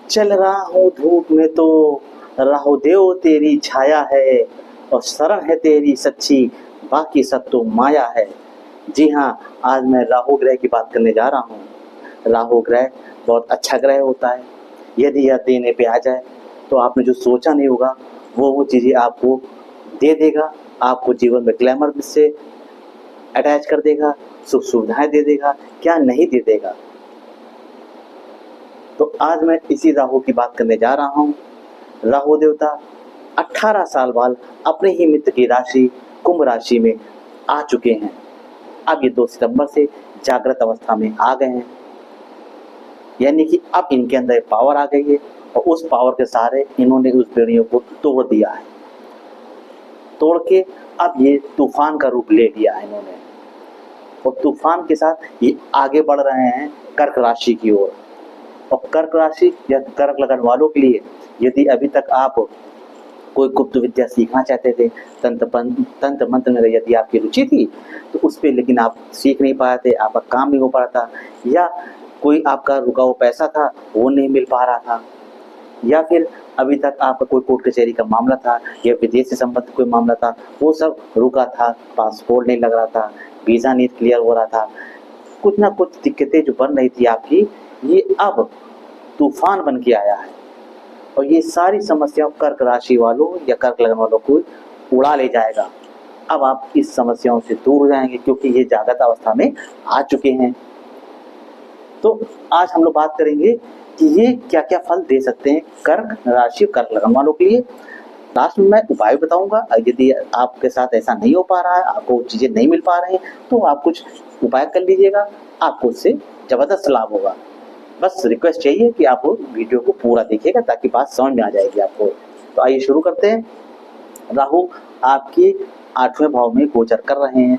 चल रहा हूँ धूप में तो राहो देव तेरी छाया है, और शरण है तेरी सच्ची, बाकी सब तो माया है। जी हाँ, आज मैं राहु ग्रह की बात करने जा रहा हूँ। राहु ग्रह बहुत अच्छा ग्रह होता है। यदि यह देने पे आ जाए तो आपने जो सोचा नहीं होगा वो चीज़ें आपको दे देगा। आपको जीवन में ग्लैमर से अटैच कर देगा, सुख सुविधाएं दे देगा, क्या नहीं दे देगा। तो आज मैं इसी राहु की बात करने जा रहा हूँ। राहु देवता 18 साल बाद अपने ही मित्र की राशि कुंभ राशि में आ चुके हैं। अब ये 2 सितंबर से जागृत अवस्था में आ गए हैं, यानी कि अब इनके अंदर एक पावर आ गई है और उस पावर के सहारे इन्होंने उस बेड़ियों को तोड़ दिया है। तोड़ के अब ये तूफान का रूप ले लिया है इन्होंने, और तूफान के साथ ये आगे बढ़ रहे हैं कर्क राशि की ओर। और कर्क राशि या कर्क लगन वालों के लिए, यदि अभी तक आप कोई गुप्त विद्या सीखना चाहते थे, तंत्र मंत्र में यदि आपकी रुचि थी तो उस पर लेकिन आप सीख नहीं पाए थे, आपका काम नहीं हो पा रहा था, या कोई आपका रुका हुआ पैसा था वो नहीं मिल पा रहा था, या फिर अभी तक आपका कोई कोर्ट कचहरी का मामला था या विदेश से संबंधित कोई मामला था, वो सब रुका था, पासपोर्ट नहीं लग रहा था, वीज़ा नहीं क्लियर हो रहा था, कुछ ना कुछ दिक्कतें जो बन रही थी आपकी, ये अब तूफान बन के आया है। और ये सारी समस्याओं कर्क राशि वालों या कर्क लगन वालों को उड़ा ले जाएगा। अब आप इस समस्याओं से दूर हो जाएंगे क्योंकि ये जागृत अवस्था में आ चुके हैं। तो आज हम लोग बात करेंगे कि ये क्या क्या फल दे सकते हैं कर्क राशि कर्क लगन वालों के लिए। लास्ट में मैं उपाय बताऊंगा। यदि आपके साथ ऐसा नहीं हो पा रहा है, आपको चीजें नहीं मिल पा रहे हैं, तो आप कुछ उपाय कर लीजिएगा, आपको उससे जबरदस्त लाभ होगा। बस रिक्वेस्ट चाहिए कि आप वीडियो को पूरा देखिएगा ताकि बात समझ में आ जाएगी आपको। तो आइए शुरू करते हैं। राहु आपके 8वें भाव में गोचर कर रहे हैं।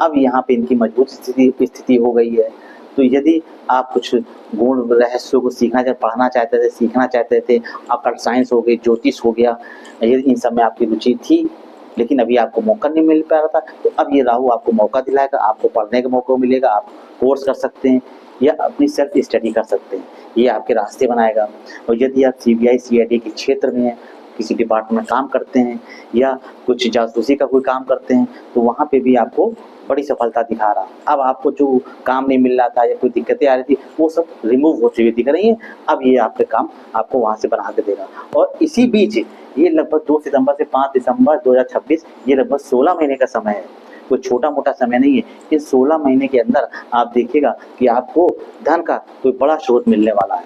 अब यहाँ पे इनकी मजबूत स्थिति हो गई है। तो यदि आप कुछ गुण रहस्यों को पढ़ना चाहते थे, सीखना चाहते थे, अकल्ट साइंस हो गई, ज्योतिष हो गया, यदि इन सब में आपकी रुचि थी लेकिन अभी आपको मौका नहीं मिल पा रहा था, तो अब ये राहु आपको मौका दिलाएगा, आपको पढ़ने का मौका मिलेगा, आप कोर्स कर सकते हैं या अपनी सेल्फ स्टडी कर सकते हैं, ये आपके रास्ते बनाएगा। और यदि आप सीबीआई सीआईडी के क्षेत्र में हैं, किसी डिपार्टमेंट में काम करते हैं या कुछ जासूसी का कोई काम करते हैं, तो वहाँ पे भी आपको बड़ी सफलता दिखा रहा। अब आपको जो काम नहीं मिल रहा था या कोई दिक्कतें आ रही थी, वो सब रिमूव होती हुई दिख रही हैं। अब ये आपके काम आपको वहाँ से बना के देगा। और इसी बीच ये लगभग 2 सितंबर से 5 दिसंबर 2026, ये लगभग 16 महीने का समय है, कोई छोटा मोटा समय नहीं है। इस 16 महीने के अंदर आप देखिएगा कि आपको धन का कोई बड़ा स्रोत मिलने वाला है,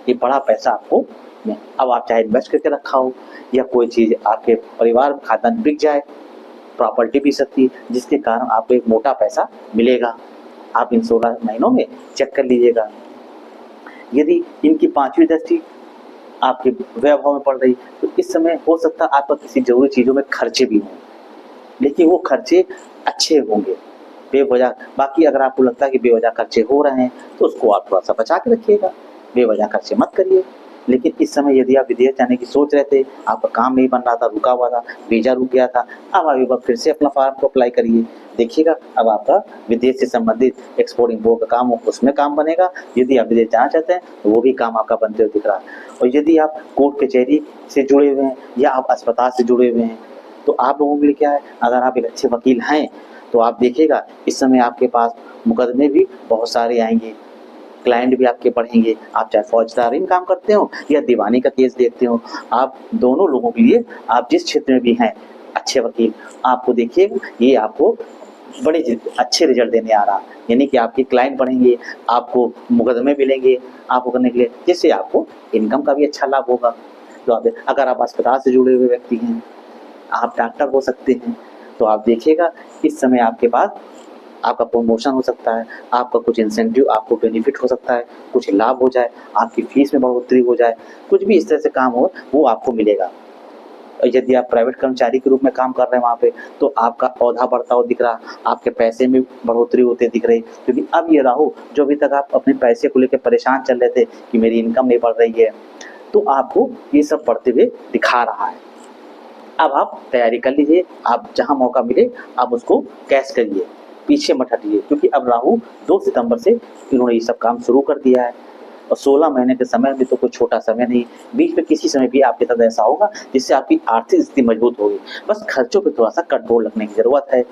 ये बड़ा पैसा आपको। अब आप चाहे इन्वेस्ट करके रखा हो या कोई चीज़ आपके परिवार खानदान बिक जाए, प्रॉपर्टी भी सकती है, जिसके कारण आपको एक मोटा पैसा मिलेगा। आप इन 16 महीनों में चेक कर लीजिएगा। यदि इनकी 5वीं दृष्टि आपके वैभव में पड़ रही, तो इस समय हो सकता है आपका किसी जरूरी चीज़ों में खर्चे भी हों, लेकिन वो खर्चे अच्छे होंगे, बेवजह। बाकी अगर आपको लगता है कि बेवजह खर्चे हो रहे हैं तो उसको आप थोड़ा सा बचा के रखिएगा, बेवजह खर्चे मत करिए। लेकिन इस समय यदि आप विदेश जाने की सोच रहे थे, आपका काम नहीं बन रहा था, रुका हुआ था, वीजा रुक गया था, अब आप एक बार फिर से अपना फॉर्म को अप्लाई करिए, देखिएगा अब आपका विदेश से संबंधित एक्सपोर्ट इम्पोर्ट का काम हो, उसमें काम बनेगा। यदि आप विदेश जाना चाहते हैं तो वो भी काम आपका बनते हुए दिख रहा है। और यदि आप कोर्ट कचहरी से जुड़े हुए हैं या आप अस्पताल से जुड़े हुए हैं, तो आप लोगों के लिए क्या है, अगर आप एक अच्छे वकील हैं तो आप देखिएगा इस समय आपके पास मुकदमे भी बहुत सारे आएंगे, क्लाइंट भी आपके बढ़ेंगे। आप चाहे फौजदारी में काम करते हो या दीवानी का केस देखते हो, आप दोनों लोगों के लिए आप जिस क्षेत्र में भी हैं अच्छे वकील, आपको देखिए ये आपको बड़े अच्छे रिजल्ट देने आ रहा है। यानी कि आपके क्लाइंट बढ़ेंगे, आपको मुकदमे मिलेंगे आपको करने के लिए, जिससे आपको इनकम का भी अच्छा लाभ होगा। तो आप अगर आप अस्पताल से जुड़े हुए व्यक्ति हैं, आप डॉक्टर हो सकते हैं, तो आप देखिएगा इस समय आपके पास आपका प्रमोशन हो सकता है, आपका कुछ इंसेंटिव, आपको बेनिफिट हो सकता है, कुछ लाभ हो जाए, आपकी फीस में बढ़ोतरी हो जाए, कुछ भी इस तरह से काम हो वो आपको मिलेगा। यदि आप प्राइवेट कर्मचारी के रूप में काम कर रहे हैं वहाँ पे, तो आपका औहदा बढ़ता हुआ दिख रहा, आपके पैसे में बढ़ोतरी होते दिख रही। क्योंकि अब ये राहु, जो अभी तक आप अपने पैसे को लेकर परेशान चल रहे थे कि मेरी इनकम नहीं बढ़ रही है, तो आपको ये सब बढ़ते हुए दिखा रहा है। अब आप तैयारी कर लीजिए, आप जहाँ मौका मिले आप उसको कैश करिए, पीछे मत हटिए, क्योंकि अब राहु 2 सितंबर से इन्होंने ये सब काम शुरू कर दिया है। और 16 महीने के समय में तो कोई छोटा समय नहीं, बीच में किसी समय भी आपके साथ ऐसा होगा जिससे आपकी आर्थिक स्थिति मजबूत होगी। बस खर्चों पे थोड़ा सा कंट्रोल रखने की ज़रूरत है।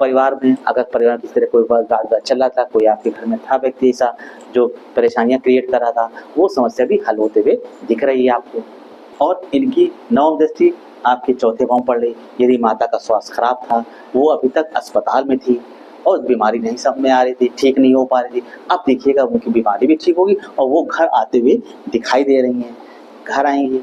परिवार में अगर परिवार की तरह कोई बात चल रहा था, कोई आपके घर में था व्यक्ति ऐसा जो परेशानियां क्रिएट कर रहा था, वो समस्या भी हल होते हुए दिख रही है आपको। और इनकी नवम दृष्टि आपके चौथे भाव पड़ रही। यदि माता का स्वास्थ्य खराब था, वो अभी तक अस्पताल में थी और बीमारी नहीं समझ में आ रही थी, ठीक नहीं हो पा रही थी, अब देखिएगा उनकी बीमारी भी ठीक होगी और वो घर आते हुए दिखाई दे रही हैं। घर आएंगी,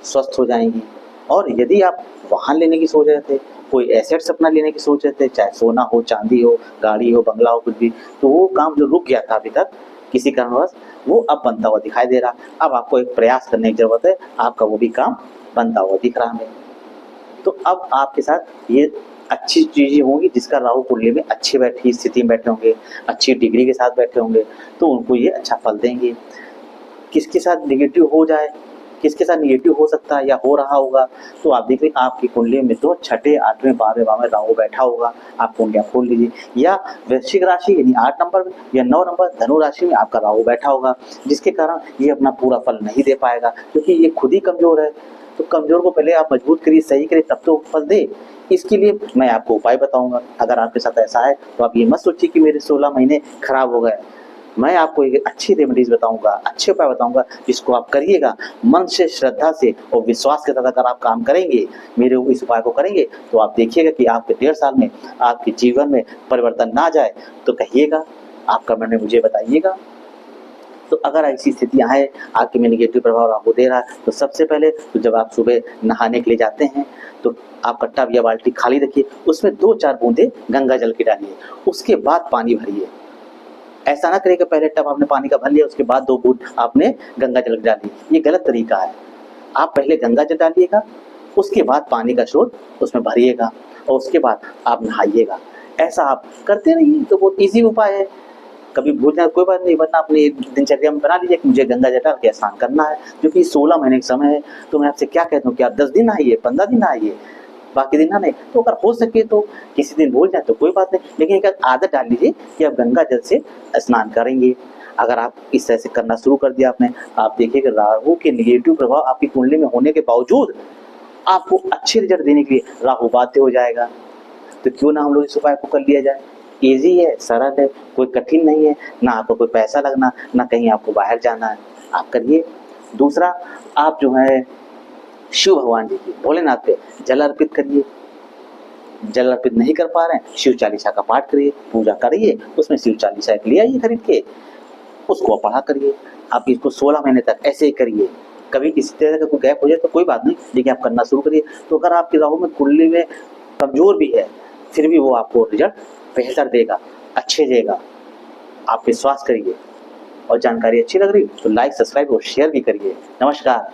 स्वस्थ हो जाएंगी। और यदि आप वाहन लेने की सोच रहे थे, कोई एसेट्स अपना लेने की सोच रहे थे, चाहे सोना हो, चांदी हो, गाड़ी हो, बंगला हो, कुछ भी, तो वो काम जो रुक गया था अभी तक किसी कारणवश, वो अब बनता हुआ दिखाई दे रहा। अब आपको एक प्रयास करने की जरूरत है, आपका वो भी काम बनता हुआ दिख रहा हमें। तो अब आपके साथ ये अच्छी चीजें होंगी जिसका राहु कुंडली में अच्छी बैठी स्थिति में बैठे होंगे, अच्छी डिग्री के साथ बैठे होंगे, तो उनको ये अच्छा फल देंगे। किसके साथ निगेटिव हो जाए, किसके साथ निगेटिव हो सकता है या हो रहा होगा, तो आप देखिए आपकी कुंडली में तो छठे, आठवें, 12वें भाव में राहु बैठा होगा। आप कुंडलियां खोल लीजिए, या वृश्चिक राशि यानी 8 नंबर में या 9 नंबर धनु राशि में आपका राहु बैठा होगा, जिसके कारण ये अपना पूरा फल नहीं दे पाएगा, क्योंकि ये खुद ही कमजोर है। तो कमजोर को पहले आप मजबूत करिए, सही करिए, तब तो फल दे। इसके लिए मैं आपको उपाय बताऊंगा। अगर आपके साथ ऐसा है तो आप ये मत सोचिए कि मेरे 16 महीने खराब हो गए। मैं आपको एक अच्छी रेमेडीज बताऊंगा, अच्छे उपाय बताऊंगा, जिसको आप करिएगा मन से, श्रद्धा से और विश्वास के साथ। अगर आप काम करेंगे, मेरे इस उपाय को करेंगे, तो आप देखिएगा कि आपके 1.5 साल में आपके जीवन में परिवर्तन ना जाए तो कहिएगा, आप कमेंट में मुझे बताइएगा। तो अगर ऐसी स्थितियां हैं, आपके में निगेटिव प्रभाव राहु दे रहा है, तो सबसे पहले तो जब आप सुबह नहाने के लिए जाते हैं, तो आप कट्टा या बाल्टी खाली रखिए, उसमें 2-4 बूंदे गंगा जल की डालिए, उसके बाद पानी भरिए। ऐसा ना करिए कि पहले टब आपने पानी का भर लिया, उसके बाद 2 बूंद आपने गंगा जल डाली, ये गलत तरीका है। आप पहले गंगा जल डालिएगा, उसके बाद पानी का स्रोत उसमें भरिएगा और उसके बाद आप नहाइएगा। ऐसा आप करते रहिए, तो बहुत ईजी उपाय है। कभी भूल जाए कोई बात नहीं, वरना अपनी दिनचर्या में बना लीजिए कि मुझे गंगा जल डाल के स्नान करना है, क्योंकि 16 महीने का समय है। तो मैं आपसे क्या कहता हूँ कि आप 10 दिन नहाइए, 15 दिन नहाइए, बाकी दिन ना नहीं। तो अगर हो सके तो किसी दिन भूल जाए तो कोई बात नहीं, लेकिन एक आदत डाल लीजिए कि आप गंगा जल से स्नान करेंगे। अगर आप इस तरह से करना शुरू कर दिया आपने, आप देखिए कि राहु के निगेटिव प्रभाव आपकी कुंडली में होने के बावजूद आपको अच्छे रिजल्ट देने के लिए राहु बाध्य हो जाएगा। तो क्यों ना हम लोग इस उपाय को कर लिया जाए। ईजी है, सरल है, कोई कठिन नहीं है, ना आपको कोई पैसा लगना, ना कहीं आपको बाहर जाना है, आप करिए। दूसरा, आप जो है शिव भगवान जी की, भोलेनाथ पे जल अर्पित करिए। जल अर्पित नहीं कर पा रहे हैं, शिव चालीसा का पाठ करिए, पूजा करिए, उसमें शिव चालीसा ले आइए खरीद के, उसको पढ़ा करिए। आप इसको 16 महीने तक ऐसे ही करिए। कभी किसी तरह का कोई गैप हो जाए तो कोई बात नहीं, लेकिन आप करना शुरू करिए। तो अगर आपके राहु में कुंडली में कमजोर भी है, फिर भी वो आपको रिजल्ट बेहतर देगा, अच्छे देगा। आप विश्वास करिए। और जानकारी अच्छी लग रही तो लाइक, सब्सक्राइब और शेयर भी करिए। नमस्कार।